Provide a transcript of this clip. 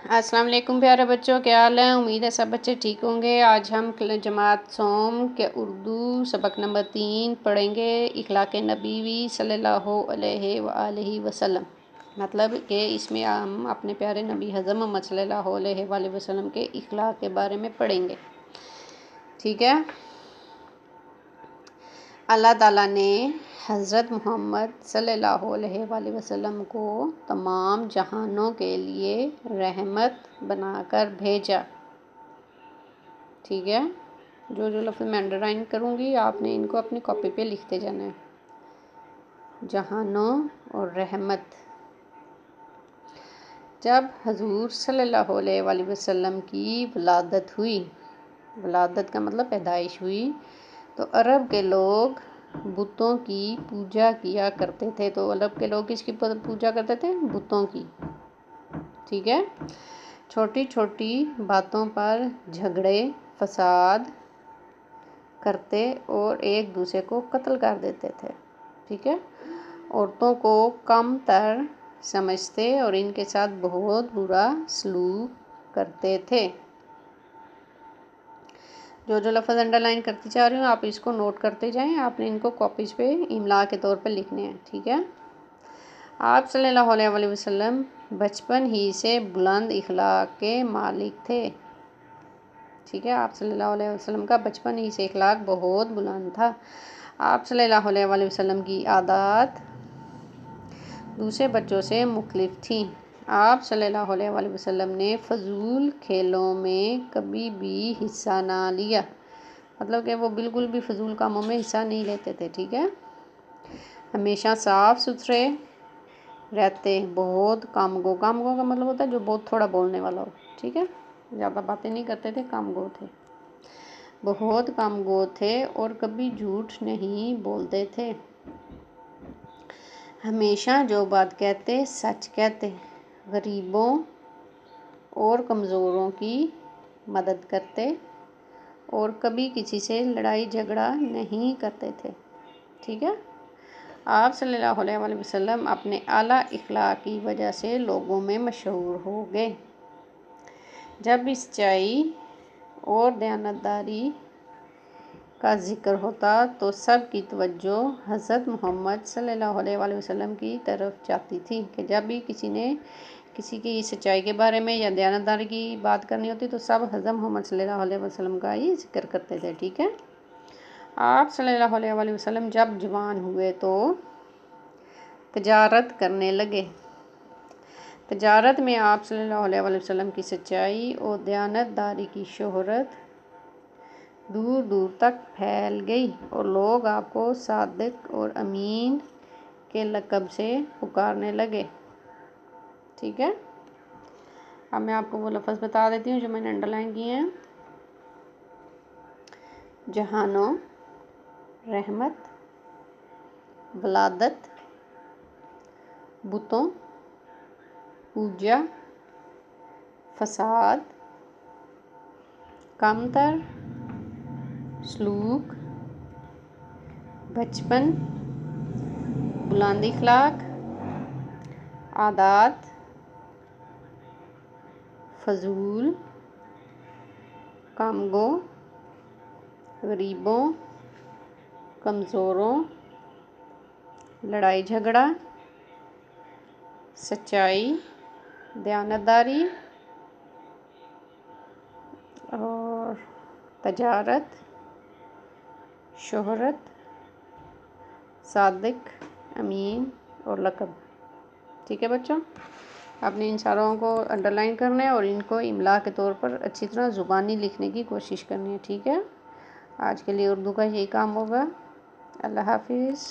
السلام علیکم پیارے بچوں، کیا حال ہے؟ امید ہے سب بچے ٹھیک ہوں گے۔ آج ہم جماعت سوم کے اردو سبق نمبر 3 پڑھیں گے، اخلاق نبی صلی اللہ علیہ وآلہ وسلم۔ مطلب کہ اس میں ہم اپنے پیارے نبی حضرت محمد صلی اللہ علیہ وآلہ وسلم کے اخلاق کے بارے میں پڑھیں گے، ٹھیک ہے؟ اللہ تعالیٰ نے حضرت محمد صلی اللہ علیہ وآلہ وسلم کو تمام جہانوں کے لیے رحمت بنا کر بھیجا، ٹھیک ہے؟ جو لفظ میں انڈرلائن کروں گی آپ نے ان کو اپنی کاپی پہ لکھتے جانا ہے، جہانوں اور رحمت۔ جب حضور صلی اللہ علیہ وآلہ وسلم کی ولادت ہوئی، ولادت کا مطلب پیدائش ہوئی، تو عرب کے لوگ بتوں کی پوجا کیا کرتے تھے۔ تو عرب کے لوگ کس کی پوجا کرتے تھے؟ بتوں کی، ٹھیک ہے؟ چھوٹی چھوٹی باتوں پر جھگڑے فساد کرتے اور ایک دوسرے کو قتل کر دیتے تھے، ٹھیک ہے؟ عورتوں کو کم تر سمجھتے اور ان کے ساتھ بہت برا سلوک کرتے تھے۔ جو لفظ انڈرلائن کرتی جا رہی ہوں آپ اس کو نوٹ کرتے جائیں، آپ نے ان کو کاپیز پہ املا کے طور پہ لکھنے ہیں، ٹھیک ہے؟ آپ صلی اللہ علیہ وآلہ وسلم بچپن ہی سے بلند اخلاق کے مالک تھے، ٹھیک ہے؟ آپ صلی اللہ علیہ وسلم کا بچپن ہی سے اخلاق بہت بلند تھا۔ آپ صلی اللہ علیہ وآلہ وسلم کی عادات دوسرے بچوں سے مختلف تھیں۔ آپ صلی اللہ علیہ وآلہ وسلم نے فضول کھیلوں میں کبھی بھی حصہ نہ لیا، مطلب کہ وہ بالکل بھی فضول کاموں میں حصہ نہیں لیتے تھے، ٹھیک ہے؟ ہمیشہ صاف ستھرے رہتے، بہت کام گو کا مطلب ہوتا ہے جو بہت تھوڑا بولنے والا ہو، ٹھیک ہے؟ زیادہ باتیں نہیں کرتے تھے، کام گو تھے، بہت کام گو تھے اور کبھی جھوٹ نہیں بولتے تھے۔ ہمیشہ جو بات کہتے سچ کہتے، غریبوں اور کمزوروں کی مدد کرتے اور کبھی کسی سے لڑائی جھگڑا نہیں کرتے تھے، ٹھیک ہے؟ آپ صلی اللہ علیہ وآلہ وسلم اپنے اعلیٰ اخلاق کی وجہ سے لوگوں میں مشہور ہو گئے۔ جب بھی سچائی اور دیانتداری کا ذکر ہوتا تو سب کی توجہ حضرت محمد صلی اللہ علیہ وآلہ وسلم کی طرف جاتی تھی، کہ جب بھی کسی کی سچائی کے بارے میں یا دیانتداری کی بات کرنی ہوتی تو سب حضرت محمد صلی اللہ علیہ وسلم کا ہی ذکر کرتے تھے، ٹھیک ہے؟ آپ صلی اللہ علیہ وآلہ وسلم جب جوان ہوئے تو تجارت کرنے لگے۔ تجارت میں آپ صلی اللہ علیہ وآلہ وسلم کی سچائی اور دیانتداری کی شہرت دور دور تک پھیل گئی اور لوگ آپ کو صادق اور امین کے لقب سے پکارنے لگے، ٹھیک ہے؟ اب میں آپ کو وہ لفظ بتا دیتی ہوں جو میں نے انڈرلائن کیے ہیں، جہانوں، رحمت، ولادت، بتوں، پوجا، فساد، کمتر سلوک، بچپن، بلند اخلاق، عادات، فضول، کام گو، غریبوں، کمزوروں، لڑائی جھگڑا، سچائی، دیانتداری اور تجارت، شہرت، صادق، امین اور لقب، ٹھیک ہے بچوں؟ آپ نے ان ساروں کو انڈرلائن کرنا ہے اور ان کو املا کے طور پر اچھی طرح زبانی لکھنے کی کوشش کرنی ہے، ٹھیک ہے؟ آج کے لیے اردو کا یہی کام ہوگا۔ اللہ حافظ۔